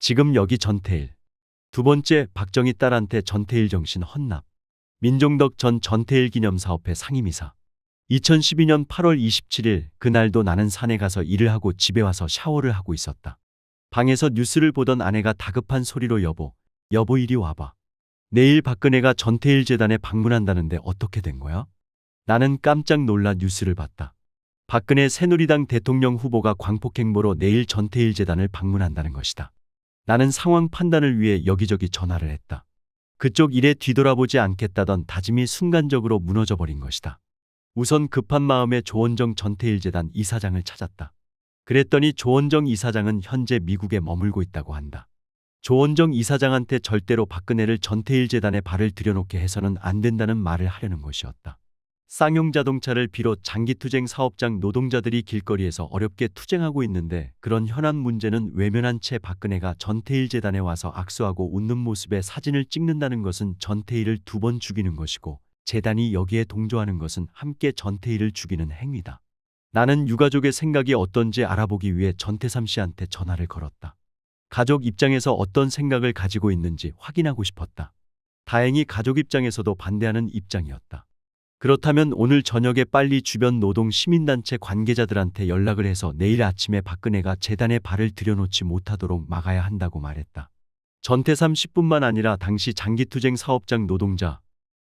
지금 여기 전태일. 두 번째, 박정희 딸한테 전태일 정신 헌납. 민종덕 전 전태일 기념사업회 상임이사. 2012년 8월 27일 그날도 나는 산에 가서 일을 하고 집에 와서 샤워를 하고 있었다. 방에서 뉴스를 보던 아내가 다급한 소리로 여보 이리 와봐. 내일 박근혜가 전태일 재단에 방문한다는데 어떻게 된 거야? 나는 깜짝 놀라 뉴스를 봤다. 박근혜 새누리당 대통령 후보가 광폭행보로 내일 전태일 재단을 방문한다는 것이다. 나는 상황 판단을 위해 여기저기 전화를 했다. 그쪽 일에 뒤돌아보지 않겠다던 다짐이 순간적으로 무너져버린 것이다. 우선 급한 마음에 조원정 전태일 재단 이사장을 찾았다. 그랬더니 조원정 이사장은 현재 미국에 머물고 있다고 한다. 조원정 이사장한테 절대로 박근혜를 전태일 재단에 발을 들여놓게 해서는 안 된다는 말을 하려는 것이었다. 쌍용자동차를 비롯 장기투쟁 사업장 노동자들이 길거리에서 어렵게 투쟁하고 있는데 그런 현안 문제는 외면한 채 박근혜가 전태일 재단에 와서 악수하고 웃는 모습에 사진을 찍는다는 것은 전태일을 두 번 죽이는 것이고 재단이 여기에 동조하는 것은 함께 전태일을 죽이는 행위다. 나는 유가족의 생각이 어떤지 알아보기 위해 전태삼 씨한테 전화를 걸었다. 가족 입장에서 어떤 생각을 가지고 있는지 확인하고 싶었다. 다행히 가족 입장에서도 반대하는 입장이었다. 그렇다면 오늘 저녁에 빨리 주변 노동 시민단체 관계자들한테 연락을 해서 내일 아침에 박근혜가 재단에 발을 들여놓지 못하도록 막아야 한다고 말했다. 전태삼 씨뿐만 아니라 당시 장기투쟁 사업장 노동자,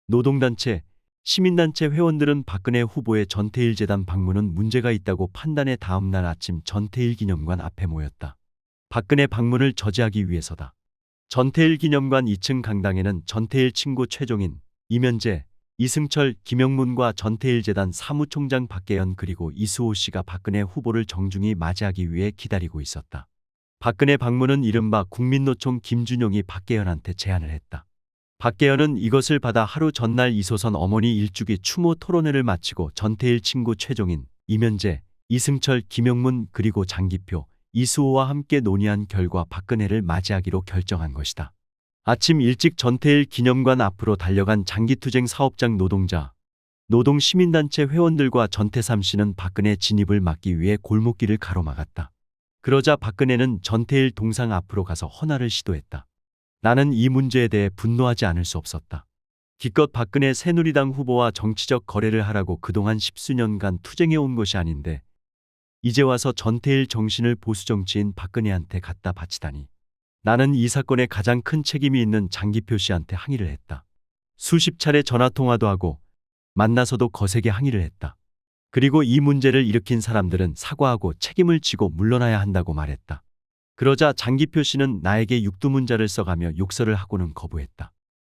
노동단체, 시민단체 회원들은 박근혜 후보의 전태일 재단 방문은 문제가 있다고 판단해 다음 날 아침 전태일 기념관 앞에 모였다. 박근혜 방문을 저지하기 위해서다. 전태일 기념관 2층 강당에는 전태일 친구 최종인, 이면재, 이승철, 김영문과 전태일 재단 사무총장 박계현 그리고 이수호 씨가 박근혜 후보를 정중히 맞이하기 위해 기다리고 있었다. 박근혜 방문은 이른바 국민노총 김준용이 박계현한테 제안을 했다. 박계현은 이것을 받아 하루 전날 이소선 어머니 일주기 추모 토론회를 마치고 전태일 친구 최종인, 이면재, 이승철, 김영문 그리고 장기표, 이수호와 함께 논의한 결과 박근혜를 맞이하기로 결정한 것이다. 아침 일찍 전태일 기념관 앞으로 달려간 장기투쟁 사업장 노동자, 노동시민단체 회원들과 전태삼 씨는 박근혜 진입을 막기 위해 골목길을 가로막았다. 그러자 박근혜는 전태일 동상 앞으로 가서 헌화를 시도했다. 나는 이 문제에 대해 분노하지 않을 수 없었다. 기껏 박근혜 새누리당 후보와 정치적 거래를 하라고 그동안 10수년간 투쟁해온 것이 아닌데 이제 와서 전태일 정신을 보수정치인 박근혜한테 갖다 바치다니. 나는 이 사건에 가장 큰 책임이 있는 장기표 씨한테 항의를 했다. 수십 차례 전화통화도 하고 만나서도 거세게 항의를 했다. 그리고 이 문제를 일으킨 사람들은 사과하고 책임을 지고 물러나야 한다고 말했다. 그러자 장기표 씨는 나에게 육두문자를 써가며 욕설을 하고는 거부했다.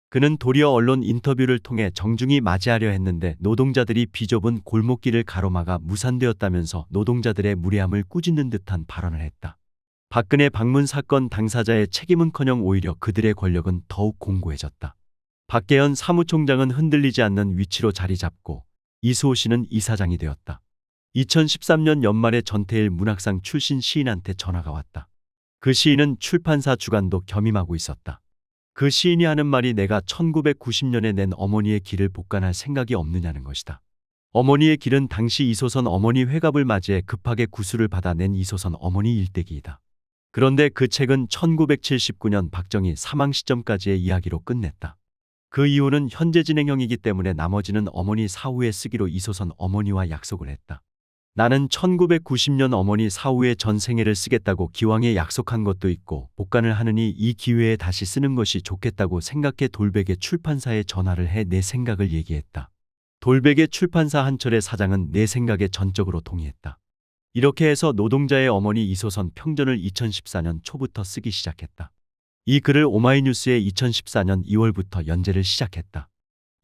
그는 도리어 언론 인터뷰를 통해 정중히 맞이하려 했는데 노동자들이 비좁은 골목길을 가로막아 무산되었다면서 노동자들의 무례함을 꾸짖는 듯한 발언을 했다. 박근혜 방문 사건 당사자의 책임은커녕 오히려 그들의 권력은 더욱 공고해졌다. 박계현 사무총장은 흔들리지 않는 위치로 자리 잡고 이수호 씨는 이사장이 되었다. 2013년 연말에 전태일 문학상 출신 시인한테 전화가 왔다. 그 시인은 출판사 주간도 겸임하고 있었다. 그 시인이 하는 말이 내가 1990년에 낸 어머니의 길을 복간할 생각이 없느냐는 것이다. 어머니의 길은 당시 이소선 어머니 회갑을 맞이해 급하게 구술을 받아 낸 이소선 어머니 일대기이다. 그런데 그 책은 1979년 박정희 사망 시점까지의 이야기로 끝냈다. 그 이후는 현재 진행형이기 때문에 나머지는 어머니 사후에 쓰기로 이소선 어머니와 약속을 했다. 나는 1990년 어머니 사후에 전생애를 쓰겠다고 기왕에 약속한 것도 있고 복간을 하느니 이 기회에 다시 쓰는 것이 좋겠다고 생각해 돌베개 출판사에 전화를 해 내 생각을 얘기했다. 돌베개 출판사 한철의 사장은 내 생각에 전적으로 동의했다. 이렇게 해서 노동자의 어머니 이소선 평전을 2014년 초부터 쓰기 시작했다. 이 글을 오마이뉴스에 2014년 2월부터 연재를 시작했다.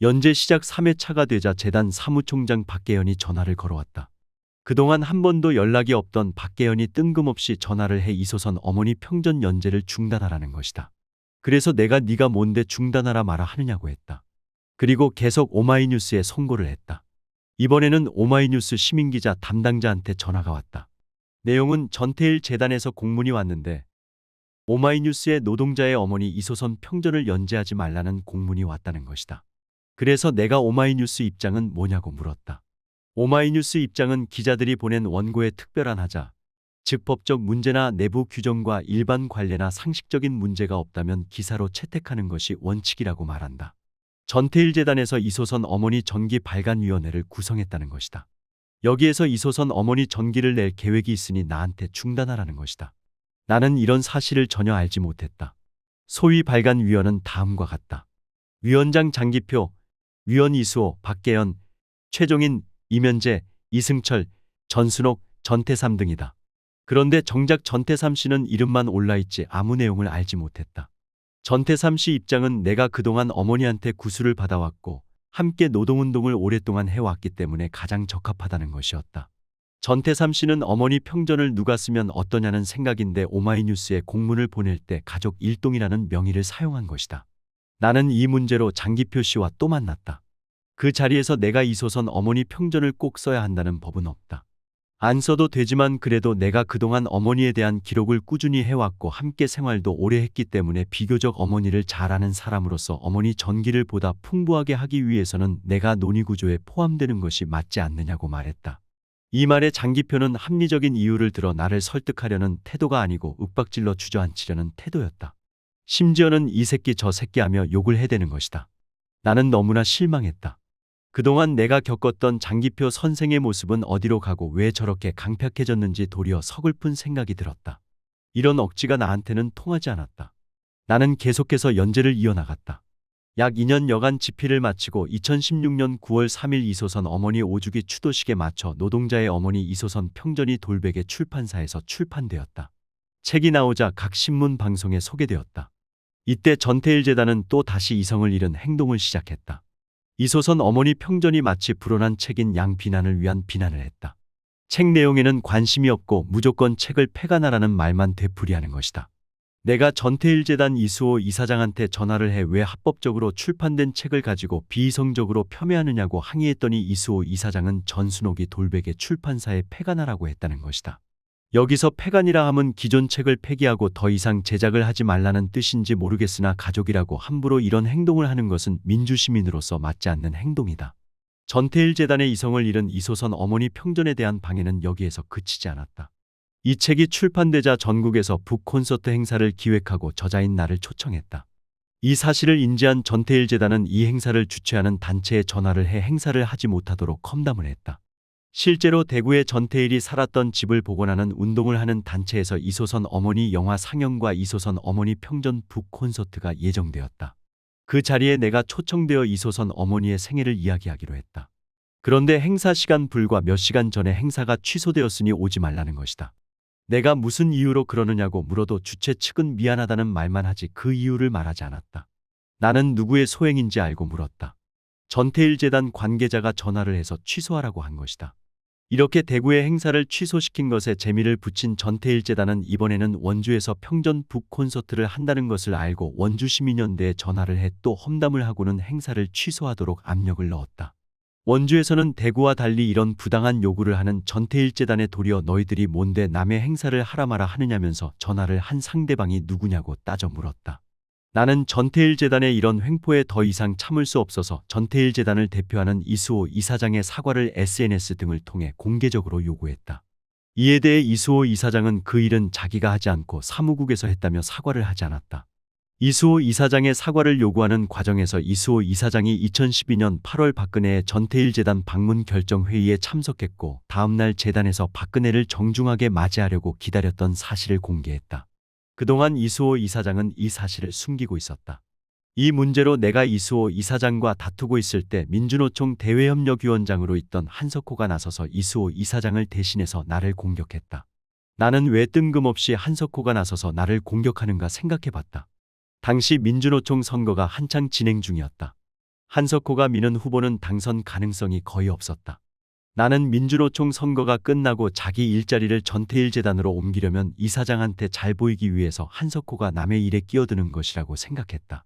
연재 시작 3회차가 되자 재단 사무총장 박계현이 전화를 걸어왔다. 그동안 한 번도 연락이 없던 박계현이 뜬금없이 전화를 해 이소선 어머니 평전 연재를 중단하라는 것이다. 그래서 내가 네가 뭔데 중단하라 마라 하느냐고 했다. 그리고 계속 오마이뉴스에 송고를 했다. 이번에는 오마이뉴스 시민기자 담당자한테 전화가 왔다. 내용은 전태일 재단에서 공문이 왔는데 오마이뉴스에 노동자의 어머니 이소선 평전을 연재하지 말라는 공문이 왔다는 것이다. 그래서 내가 오마이뉴스 입장은 뭐냐고 물었다. 오마이뉴스 입장은 기자들이 보낸 원고에 특별한 하자, 즉 법적 문제나 내부 규정과 일반 관례나 상식적인 문제가 없다면 기사로 채택하는 것이 원칙이라고 말한다. 전태일 재단에서 이소선 어머니 전기 발간위원회를 구성했다는 것이다. 여기에서 이소선 어머니 전기를 낼 계획이 있으니 나한테 중단하라는 것이다. 나는 이런 사실을 전혀 알지 못했다. 소위 발간위원은 다음과 같다. 위원장 장기표, 위원 이수호, 박계연, 최종인, 이면재, 이승철, 전순옥, 전태삼 등이다. 그런데 정작 전태삼 씨는 이름만 올라있지 아무 내용을 알지 못했다. 전태삼 씨 입장은 내가 그동안 어머니한테 구술을 받아왔고 함께 노동운동을 오랫동안 해왔기 때문에 가장 적합하다는 것이었다. 전태삼 씨는 어머니 평전을 누가 쓰면 어떠냐는 생각인데 오마이뉴스에 공문을 보낼 때 가족 일동이라는 명의를 사용한 것이다. 나는 이 문제로 장기표 씨와 또 만났다. 그 자리에서 내가 이소선 어머니 평전을 꼭 써야 한다는 법은 없다. 안 써도 되지만 그래도 내가 그동안 어머니에 대한 기록을 꾸준히 해왔고 함께 생활도 오래 했기 때문에 비교적 어머니를 잘 아는 사람으로서 어머니 전기를 보다 풍부하게 하기 위해서는 내가 논의구조에 포함되는 것이 맞지 않느냐고 말했다. 이 말에 장기표는 합리적인 이유를 들어 나를 설득하려는 태도가 아니고 윽박질러 주저앉히려는 태도였다. 심지어는 이 새끼 저 새끼 하며 욕을 해대는 것이다. 나는 너무나 실망했다. 그동안 내가 겪었던 장기표 선생의 모습은 어디로 가고 왜 저렇게 강팍해졌는지 도리어 서글픈 생각이 들었다. 이런 억지가 나한테는 통하지 않았다. 나는 계속해서 연재를 이어나갔다. 약 2년 여간 집필을 마치고 2016년 9월 3일 이소선 어머니 5주기 추도식에 맞춰 노동자의 어머니 이소선 평전이 돌베개 출판사에서 출판되었다. 책이 나오자 각 신문 방송에 소개되었다. 이때 전태일 재단은 또 다시 이성을 잃은 행동을 시작했다. 이소선 어머니 평전이 마치 불온한 책인 양 비난을 위한 비난을 했다. 책 내용에는 관심이 없고 무조건 책을 폐간하라는 말만 되풀이하는 것이다. 내가 전태일 재단 이수호 이사장한테 전화를 해 왜 합법적으로 출판된 책을 가지고 비이성적으로 폄훼하느냐고 항의했더니 이수호 이사장은 전순옥이 돌베개 출판사에 폐간하라고 했다는 것이다. 여기서 폐간이라 함은 기존 책을 폐기하고 더 이상 제작을 하지 말라는 뜻인지 모르겠으나 가족이라고 함부로 이런 행동을 하는 것은 민주시민으로서 맞지 않는 행동이다. 전태일 재단의 이성을 잃은 이소선 어머니 평전에 대한 방해는 여기에서 그치지 않았다. 이 책이 출판되자 전국에서 북 콘서트 행사를 기획하고 저자인 나를 초청했다. 이 사실을 인지한 전태일 재단은 이 행사를 주최하는 단체에 전화를 해 행사를 하지 못하도록 컴담을 했다. 실제로 대구의 전태일이 살았던 집을 복원하는 운동을 하는 단체에서 이소선 어머니 영화 상영과 이소선 어머니 평전 북 콘서트가 예정되었다. 그 자리에 내가 초청되어 이소선 어머니의 생애를 이야기하기로 했다. 그런데 행사 시간 불과 몇 시간 전에 행사가 취소되었으니 오지 말라는 것이다. 내가 무슨 이유로 그러느냐고 물어도 주최 측은 미안하다는 말만 하지 그 이유를 말하지 않았다. 나는 누구의 소행인지 알고 물었다. 전태일 재단 관계자가 전화를 해서 취소하라고 한 것이다. 이렇게 대구의 행사를 취소시킨 것에 재미를 붙인 전태일 재단은 이번에는 원주에서 평전 북 콘서트를 한다는 것을 알고 원주시민연대에 전화를 해 또 험담을 하고는 행사를 취소하도록 압력을 넣었다. 원주에서는 대구와 달리 이런 부당한 요구를 하는 전태일 재단에 도리어 너희들이 뭔데 남의 행사를 하라 마라 하느냐면서 전화를 한 상대방이 누구냐고 따져 물었다. 나는 전태일 재단의 이런 횡포에 더 이상 참을 수 없어서 전태일 재단을 대표하는 이수호 이사장의 사과를 SNS 등을 통해 공개적으로 요구했다. 이에 대해 이수호 이사장은 그 일은 자기가 하지 않고 사무국에서 했다며 사과를 하지 않았다. 이수호 이사장의 사과를 요구하는 과정에서 이수호 이사장이 2012년 8월 박근혜의 전태일 재단 방문 결정 회의에 참석했고 다음날 재단에서 박근혜를 정중하게 맞이하려고 기다렸던 사실을 공개했다. 그동안 이수호 이사장은 이 사실을 숨기고 있었다. 이 문제로 내가 이수호 이사장과 다투고 있을 때 민주노총 대외협력위원장으로 있던 한석호가 나서서 이수호 이사장을 대신해서 나를 공격했다. 나는 왜 뜬금없이 한석호가 나서서 나를 공격하는가 생각해봤다. 당시 민주노총 선거가 한창 진행 중이었다. 한석호가 미는 후보는 당선 가능성이 거의 없었다. 나는 민주노총 선거가 끝나고 자기 일자리를 전태일 재단으로 옮기려면 이사장한테 잘 보이기 위해서 한석호가 남의 일에 끼어드는 것이라고 생각했다.